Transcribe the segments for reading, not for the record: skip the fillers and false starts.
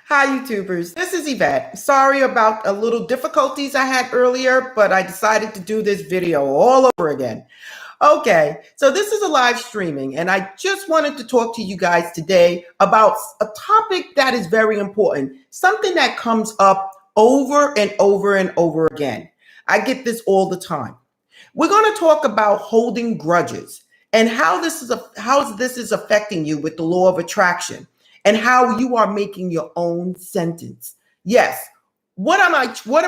Hi, YouTubers. This is Yvette. Sorry about a little difficulties I had earlier, but I decided to do this video all over again. Okay, so this is a live streaming, and I just wanted to talk to you guys today about a topic that is very important, something that comes up over and over and over again. I get this all the time. We're going to talk about holding grudges and how this is affecting you with the law of attraction and how you are making your own sentence. Yes. What am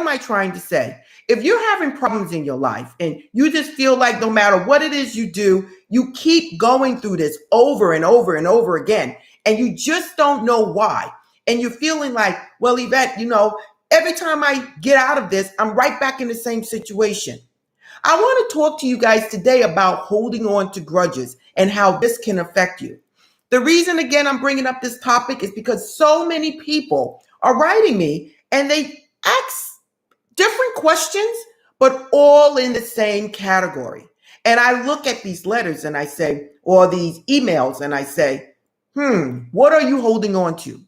I trying to say? If you're having problems in your life and you just feel like no matter what it is you do, you keep going through this over and over and over again, and you just don't know why. And you're feeling like, well, Yvette, every time I get out of this, I'm right back in the same situation. I want to talk to you guys today about holding on to grudges and how this can affect you. The reason, again, I'm bringing up this topic is because so many people are writing me and they ask different questions, but all in the same category. And I look at these letters and I say, or these emails, and I say, what are you holding on to?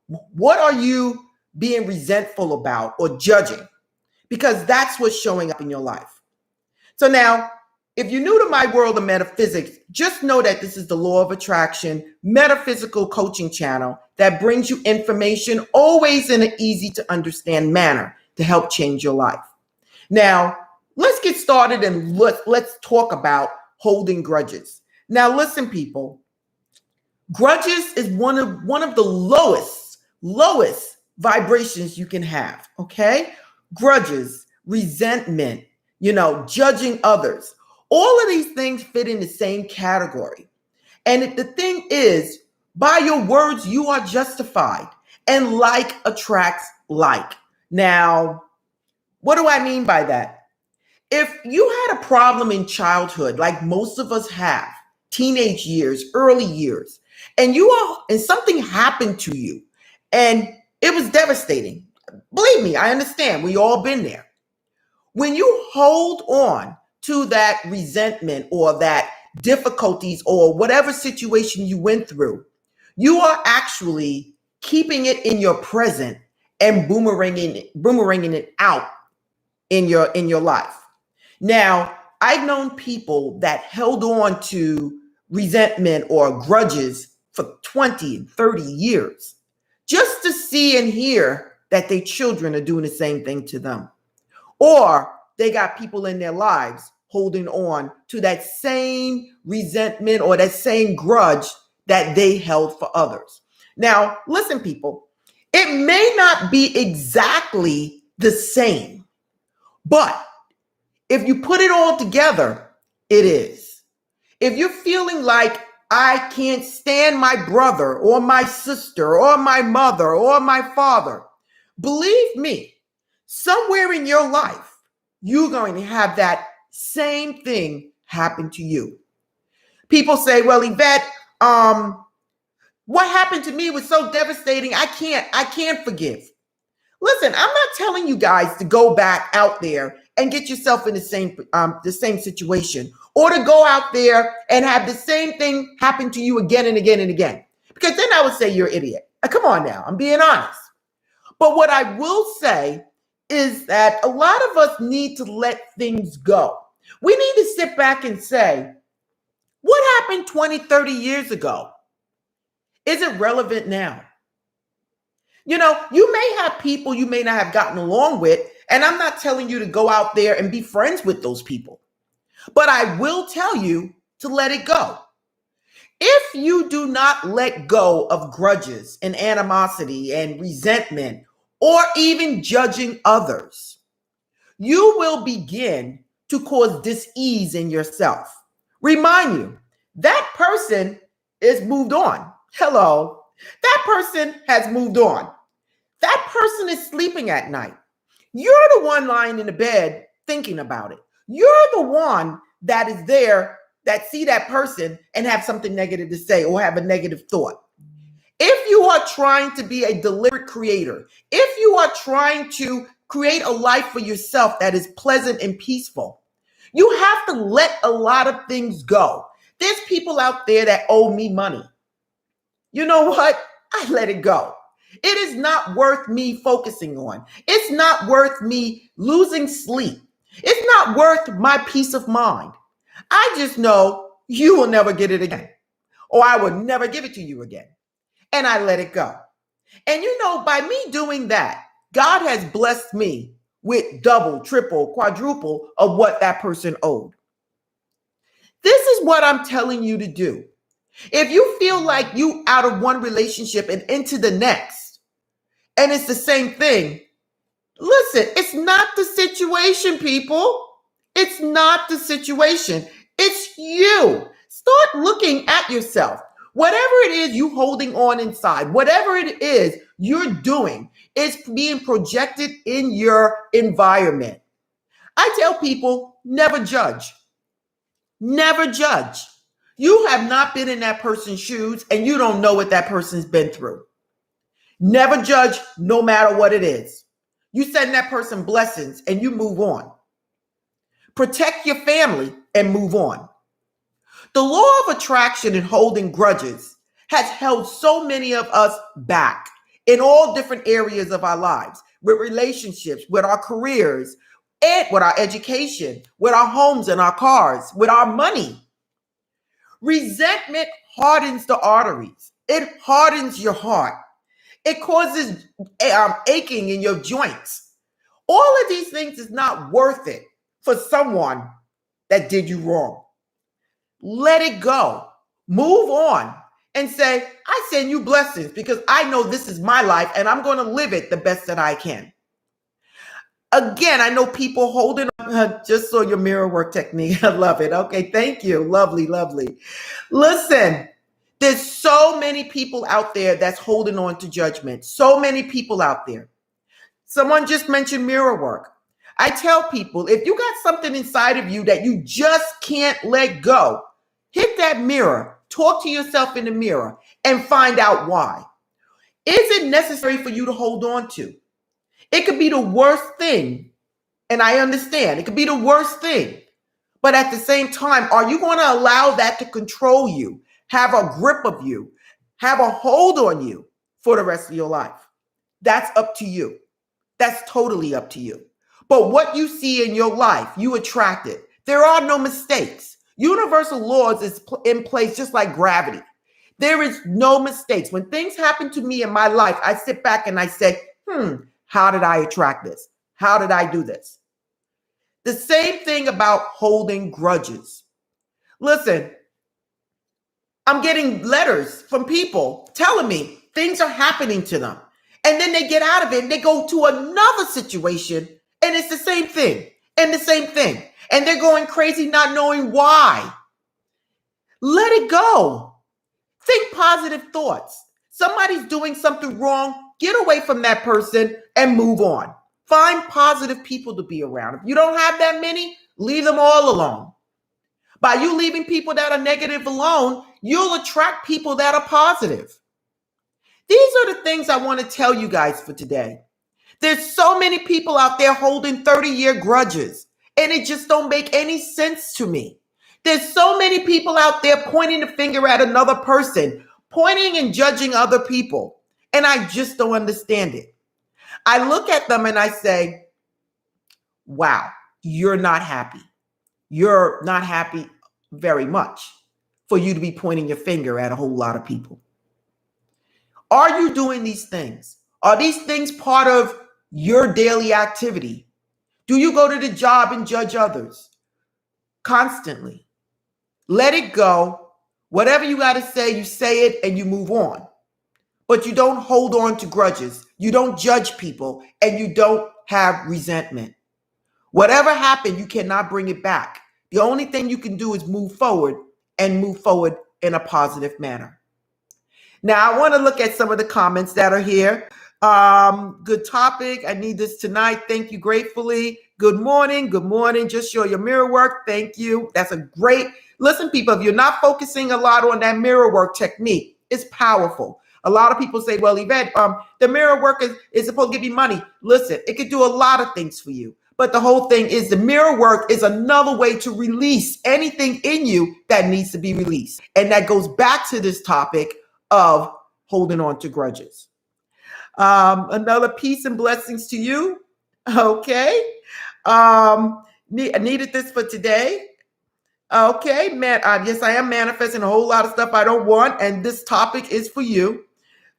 What are you being resentful about or judging? Because that's what's showing up in your life. So now, if you're new to my world of metaphysics, just know that this is the law of attraction, metaphysical coaching channel that brings you information always in an easy to understand manner to help change your life. Now, let's get started and let's talk about holding grudges. Now, listen, people, grudges is one of the lowest vibrations you can have, okay? Grudges, resentment, judging others. All of these things fit in the same category. And the thing is, by your words, you are justified, and like attracts like. Now, what do I mean by that? If you had a problem in childhood, like most of us have, teenage years, early years, and something happened to you, and it was devastating. Believe me, I understand. We all been there. When you hold on to that resentment or that difficulties or whatever situation you went through, you are actually keeping it in your present and boomeranging it out in your life. Now, I've known people that held on to resentment or grudges for 20 and 30 years just to see and hear that their children are doing the same thing to them. Or they got people in their lives holding on to that same resentment or that same grudge that they held for others. Now, listen, people, it may not be exactly the same, but if you put it all together, it is. If you're feeling like I can't stand my brother or my sister or my mother or my father, believe me, somewhere in your life, you're going to have that same thing happen to you. People say, well, Yvette, what happened to me was so devastating. I can't forgive. Listen, I'm not telling you guys to go back out there and get yourself in the same situation, or to go out there and have the same thing happen to you again and again and again. Because then I would say you're an idiot. Come on now, I'm being honest. But what I will say is that a lot of us need to let things go. We need to sit back and say, what happened 20, 30 years ago? Is it relevant now? You may have people you may not have gotten along with, and I'm not telling you to go out there and be friends with those people. But I will tell you to let it go. If you do not let go of grudges and animosity and resentment, or even judging others, you will begin to cause dis-ease in yourself. Remind you, that person is moved on. Hello. That person has moved on. That person is sleeping at night. You're the one lying in the bed thinking about it. You're the one that is there that see that person and have something negative to say or have a negative thought. If you are trying to be a deliberate creator, if you are trying to create a life for yourself that is pleasant and peaceful, you have to let a lot of things go. There's people out there that owe me money. You know what? I let it go. It is not worth me focusing on. It's not worth me losing sleep. It's not worth my peace of mind. I just know you will never get it again, or I will never give it to you again. And I let it go. And by me doing that, God has blessed me with double, triple, quadruple of what that person owed. This is what I'm telling you to do. If you feel like you out of one relationship and into the next, and it's the same thing, listen, it's not the situation, people. It's not the situation. It's you. Start looking at yourself. Whatever it is you holding on inside, whatever it is you're doing, it's being projected in your environment. I tell people, never judge. Never judge. You have not been in that person's shoes and you don't know what that person's been through. Never judge, no matter what it is. You send that person blessings and you move on. Protect your family and move on. The law of attraction and holding grudges has held so many of us back in all different areas of our lives, with relationships, with our careers, and with our education, with our homes and our cars, with our money. Resentment hardens the arteries. It hardens your heart. It causes aching in your joints. All of these things is not worth it for someone that did you wrong. Let it go. Move on and say, I send you blessings because I know this is my life and I'm going to live it the best that I can. Again, I know people holding on. Just saw your mirror work technique. I love it. Okay, thank you. Lovely, lovely. Listen, there's so many people out there that's holding on to judgment. So many people out there. Someone just mentioned mirror work. I tell people, if you got something inside of you that you just can't let go, hit that mirror, talk to yourself in the mirror, and find out why. Is it necessary for you to hold on to? It could be the worst thing, and I understand. It could be the worst thing. But at the same time, are you going to allow that to control you, have a grip of you, have a hold on you for the rest of your life? That's up to you. That's totally up to you. But what you see in your life, you attract it. There are no mistakes. Universal laws is in place just like gravity. There is no mistakes. When things happen to me in my life, I sit back and I say, how did I attract this? How did I do this? The same thing about holding grudges. Listen, I'm getting letters from people telling me things are happening to them. And then they get out of it and they go to another situation and it's the same thing and the same thing. And they're going crazy not knowing why. Let it go. Think positive thoughts. Somebody's doing something wrong. Get away from that person and move on. Find positive people to be around. If you don't have that many, leave them all alone. By you leaving people that are negative alone, you'll attract people that are positive. These are the things I want to tell you guys for today. There's so many people out there holding 30-year grudges, and it just don't make any sense to me. There's so many people out there pointing the finger at another person, pointing and judging other people, and I just don't understand it. I look at them and I say, wow, you're not happy. You're not happy very much for you to be pointing your finger at a whole lot of people. Are you doing these things? Are these things part of your daily activity? Do you go to the job and judge others constantly? Let it go. Whatever you got to say, you say it and you move on. But you don't hold on to grudges. You don't judge people and you don't have resentment. Whatever happened, you cannot bring it back. The only thing you can do is move forward and move forward in a positive manner. Now, I want to look at some of the comments that are here. Good topic. I need this tonight. Thank you gratefully. Good morning. Good morning. Just show your mirror work. Thank you. That's a great, listen, people, if you're not focusing a lot on that mirror work technique, it's powerful. A lot of people say, well, Yvette, the mirror work is supposed to give you money. Listen, it could do a lot of things for you. But the whole thing is the mirror work is another way to release anything in you that needs to be released. And that goes back to this topic of holding on to grudges. Another peace and blessings to you. Okay. I needed this for today. Okay, man. Yes, I am manifesting a whole lot of stuff I don't want, and this topic is for you.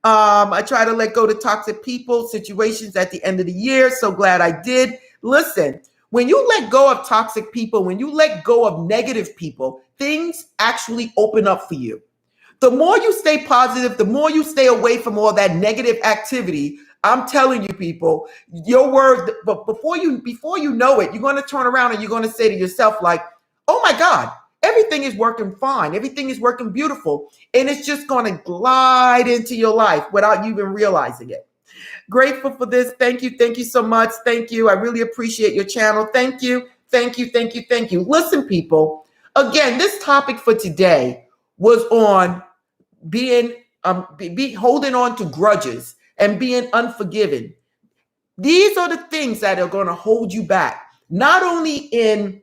I try to let go to toxic people, situations at the end of the year. So glad I did. Listen, when you let go of toxic people, when you let go of negative people, things actually open up for you. The more you stay positive, the more you stay away from all that negative activity. I'm telling you, people, your word, but before you know it, you're going to turn around and you're going to say to yourself, like, oh my God, everything is working fine. Everything is working beautiful. And it's just going to glide into your life without you even realizing it. Grateful for this. Thank you. Thank you so much. Thank you. I really appreciate your channel. Thank you. Thank you. Thank you. Thank you. Listen, people, again, this topic for today was on being holding on to grudges and being unforgiving. These are the things that are going to hold you back, not only in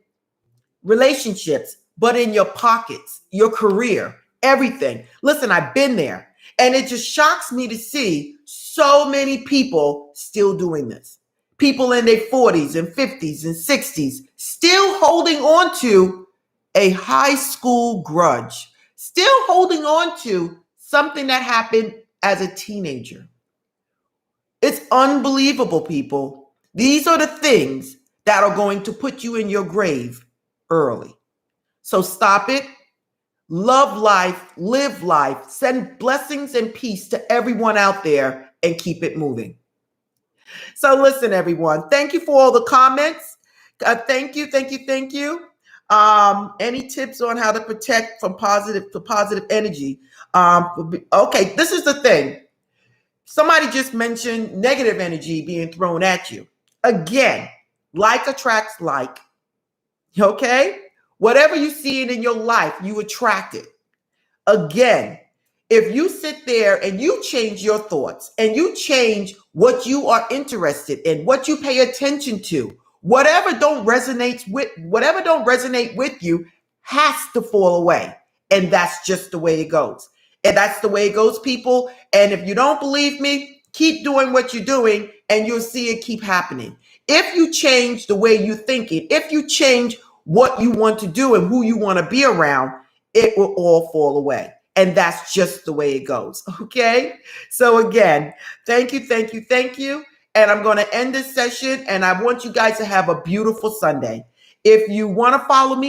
relationships, but in your pockets, your career, everything. Listen, I've been there, and it just shocks me to see so many people still doing this. People in their 40s and 50s and 60s still holding on to a high school grudge, still holding on to something that happened as a teenager. It's unbelievable, people. These are the things that are going to put you in your grave early. So stop it. Love life, live life, send blessings and peace to everyone out there, and keep it moving. So listen, everyone, thank you for all the comments. Thank you, thank you, thank you. Any tips on how to protect from positive energy? Okay, this is the thing. Somebody just mentioned negative energy being thrown at you. Again, like attracts like. Okay? Whatever you see it in your life, you attract it. Again, if you sit there and you change your thoughts and you change what you are interested in, what you pay attention to, whatever don't resonate with you has to fall away. And that's just the way it goes. And that's the way it goes, people. And if you don't believe me, keep doing what you're doing and you'll see it keep happening. If you change the way you think it, if you change what you want to do and who you want to be around, it will all fall away. And that's just the way it goes. Okay. So again, thank you, thank you, thank you. And I'm going to end this session, and I want you guys to have a beautiful Sunday. If you want to follow me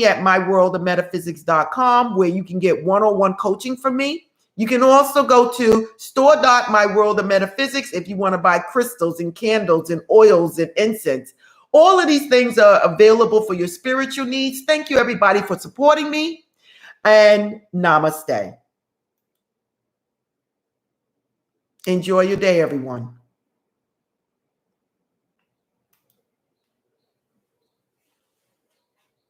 at myworldofmetaphysics.com, where you can get one-on-one coaching from me. You can also go to store.myworldofmetaphysics if you want to buy crystals and candles and oils and incense. All of these things are available for your spiritual needs. Thank you, everybody, for supporting me. And namaste. Enjoy your day, everyone.